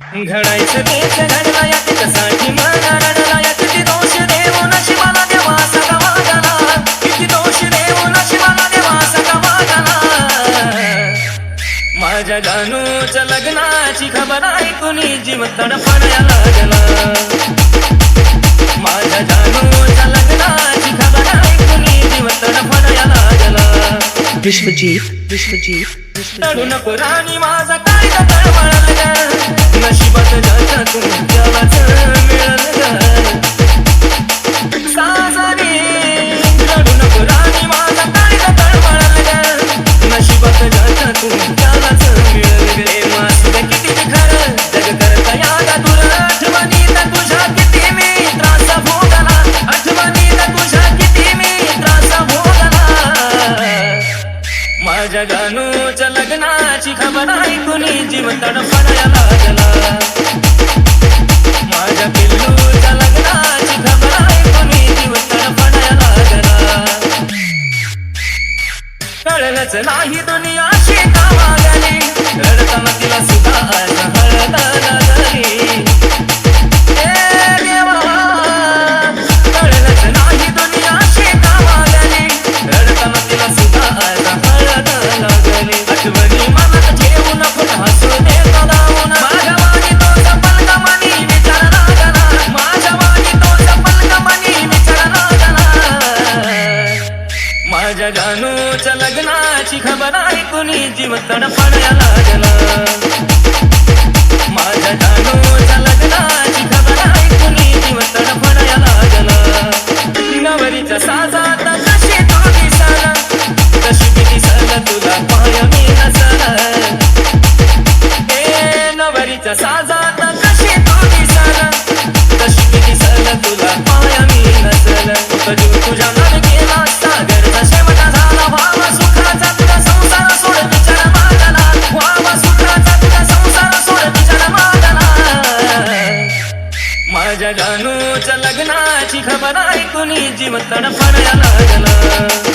घडायचं तेच घडला या त्याच्यासाठी मन रडला या किती दोष देऊ नशिबाला देवा सगळा वागला किती दोष देऊ नशिबाला देवा सगळा वागला माझ्या जानूच्या लग्नाची खबर ऐकून जीव तडफडायला लागला माझ्या जानूच्या लग्नाची खबर ऐकून जीव तडफडायला लागला विश्वजीत रडू नको राणी माझा काय तळमळल ग नशिबात ज्याच्यातून त्यालाच मिळल ग साजरी रडू नको राणी माझा काय तळमळल ग नशिबात ज्याच्यातून त्यालाच मिळल ग मासुद किती खरं जग करता यादा तुला आठवणीत तुझ्या किती मी त्रास भोगला आठवणीत तुझ्या किती मी त्रास भोगला माझ्या जानूच्या लग्नाची खबर ऐकून जीव तडफडायला लागला माझ्या पिल्लूच्या लग्नाची खबर ऐकून जीव तडफडायला लागला कळलंच नाही दुनिया शेकावा गेली रडताना तिला सुद्धा आज हळद लागली कळलंच नाही दुनिया शेकावा गेली रडताना तिला सुद्धा आज हळद लागली आठवणी मनात ठेवून फुट हसू दे कदावून माझ्या वाणी तोच पलकमणी विचार लागला माझ्या वाणी तोच पलकमणी विचार लागला माझ्या जानूच्या लग्नाची खबर ऐकून जीव तडफडायला लागला माझ्या जानूच्या लग्नाची खबर ऐकून जीव तडफडायला लागला नवरीच्या साजात कशी तू दिसाला कशी ती दिसाला तुला पाय मी नसला ए नवरीच्या साजात कशी तू दिसाला कशी ती दिसाला तुला पाय मी नसला तुझ्या घर गेला सागरचा शेवटा झाला व्हावा सुखाचा तुझा संसार सोड बिचारा मागला व्हावा सुखाचा तुझा संसार सोड बिचारा मागला माझ्या जानूच्या लग्नाची खबर ऐकून जीव तडफडायला लागला